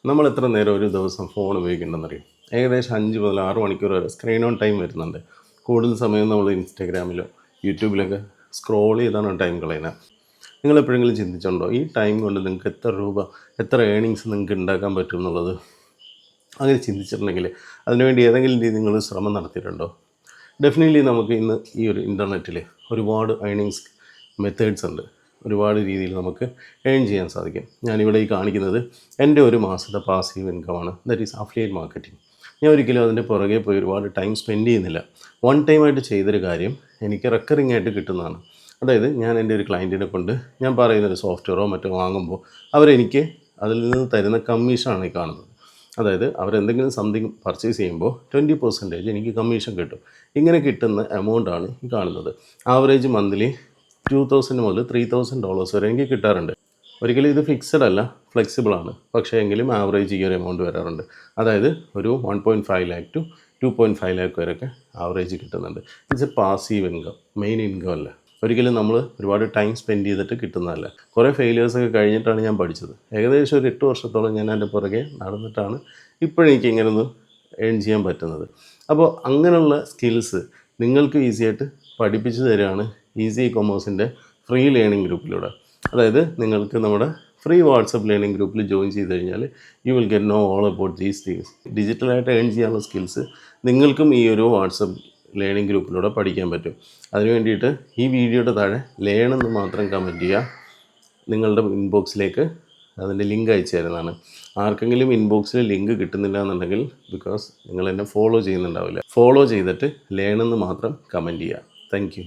നമ്മൾ എത്ര നേരം ഒരു ദിവസം ഫോൺ ഉപയോഗിക്കുന്നുണ്ടെന്നറിയും? ഏകദേശം 5 മുതൽ 6 മണിക്കൂർ വരെ സ്ക്രീൻ ഓൺ ടൈം വരുന്നുണ്ട്. കൂടുതൽ സമയം നമ്മൾ ഇൻസ്റ്റാഗ്രാമിലോ യൂട്യൂബിലൊക്കെ സ്ക്രോൾ ചെയ്താണ് ടൈം കളയുന്നത്. നിങ്ങൾ എപ്പോഴെങ്കിലും ചിന്തിച്ചിട്ടുണ്ടോ ഈ ടൈം കൊണ്ട് നിങ്ങൾക്ക് എത്ര രൂപ, എത്ര ഏണിങ്സ് നിങ്ങൾക്ക് ഉണ്ടാക്കാൻ പറ്റും എന്നുള്ളത്? അങ്ങനെ ചിന്തിച്ചിട്ടുണ്ടെങ്കിൽ അതിനുവേണ്ടി ഏതെങ്കിലും രീതി നിങ്ങൾ ശ്രമം നടത്തിയിട്ടുണ്ടോ? ഡെഫിനറ്റ്ലി നമുക്ക് ഇന്ന് ഈ ഒരു ഇൻ്റർനെറ്റിൽ ഒരുപാട് ഏണിങ്സ് മെത്തേഡ്സ് ഉണ്ട്. ഒരുപാട് രീതിയിൽ നമുക്ക് ഏൺ ചെയ്യാൻ സാധിക്കും. ഞാനിവിടെ ഈ കാണിക്കുന്നത് എൻ്റെ ഒരു മാസത്തെ പാസീവ് ഇൻകമാണ്. That is affiliate marketing. ഞാൻ ഒരിക്കലും അതിൻ്റെ പുറകെ പോയി ഒരുപാട് ടൈം സ്പെൻഡ് ചെയ്യുന്നില്ല. വൺ ടൈമായിട്ട് ചെയ്തൊരു കാര്യം എനിക്ക് റെക്കറിംഗ് ആയിട്ട് കിട്ടുന്നതാണ്. അതായത് ഞാൻ എൻ്റെ ഒരു ക്ലയൻറ്റിനെ കൊണ്ട് ഞാൻ പറയുന്നൊരു സോഫ്റ്റ്വെയറോ മറ്റോ വാങ്ങുമ്പോൾ അവരെനിക്ക് അതിൽ നിന്ന് തരുന്ന കമ്മീഷനാണ് ഈ കാണുന്നത്. അതായത് അവരെന്തെങ്കിലും സംതിങ് പർച്ചേസ് ചെയ്യുമ്പോൾ 20% എനിക്ക് കമ്മീഷൻ കിട്ടും. ഇങ്ങനെ കിട്ടുന്ന എമൗണ്ടാണ് ഈ കാണുന്നത്. ആവറേജ് മന്ത്ലി $2,000 മുതൽ $3,000 വരെ എനിക്ക് കിട്ടാറുണ്ട്. ഒരിക്കലും ഇത് ഫിക്സഡ് അല്ല, ഫ്ലെക്സിബിൾ ആണ്. പക്ഷേ എങ്കിലും ആവറേജ് ഈ ഒരു എമൗണ്ട് വരാറുണ്ട്. അതായത് ഒരു 1.5 lakh to 2.5 lakh വരെയൊക്കെ ആവറേജ് കിട്ടുന്നുണ്ട്. It's A passive income, main income അല്ല. ഒരിക്കലും നമ്മൾ ഒരുപാട് ടൈം സ്പെൻഡ് ചെയ്തിട്ട് കിട്ടുന്നതല്ല. കുറേ ഫെയിലിയേഴ്സൊക്കെ കഴിഞ്ഞിട്ടാണ് ഞാൻ പഠിച്ചത്. ഏകദേശം ഒരു 8 വർഷത്തോളം ഞാൻ അതിൻ്റെ പുറകെ നടന്നിട്ടാണ് ഇപ്പോഴെനിക്ക് ഇങ്ങനെയൊന്ന് ഏൺ ചെയ്യാൻ പറ്റുന്നത്. അപ്പോൾ അങ്ങനെയുള്ള സ്കിൽസ് നിങ്ങൾക്ക് ഈസിയായിട്ട് പഠിപ്പിച്ചു തരികയാണ് ഈസി കൊമേഴ്സിൻ്റെ ഫ്രീ ലേണിംഗ് ഗ്രൂപ്പിലൂടെ. അതായത് നിങ്ങൾക്ക് നമ്മുടെ ഫ്രീ വാട്സപ്പ് ലേണിംഗ് ഗ്രൂപ്പിൽ ജോയിൻ ചെയ്ത് കഴിഞ്ഞാൽ you will get know all about these things. ഡിജിറ്റലായിട്ട് ഏൺ ചെയ്യാനുള്ള സ്കിൽസ് നിങ്ങൾക്കും ഈ ഒരു വാട്സപ്പ് ലേണിംഗ് ഗ്രൂപ്പിലൂടെ പഠിക്കാൻ പറ്റും. അതിന് വേണ്ടിയിട്ട് ഈ വീഡിയോയുടെ താഴെ ലേൺ എന്ന് മാത്രം കമൻറ്റ് ചെയ്യുക. നിങ്ങളുടെ ഇൻബോക്സിലേക്ക് അതിൻ്റെ ലിങ്ക് അയച്ചു തരുന്നതാണ്. ആർക്കെങ്കിലും ഇൻബോക്സിൽ ലിങ്ക് കിട്ടുന്നില്ല എന്നുണ്ടെങ്കിൽ ബിക്കോസ് നിങ്ങൾ എന്നെ ഫോളോ ചെയ്യുന്നുണ്ടാവില്ല. ഫോളോ ചെയ്തിട്ട് ലേൺ എന്ന് മാത്രം കമൻറ്റ് ചെയ്യുക. Thank you.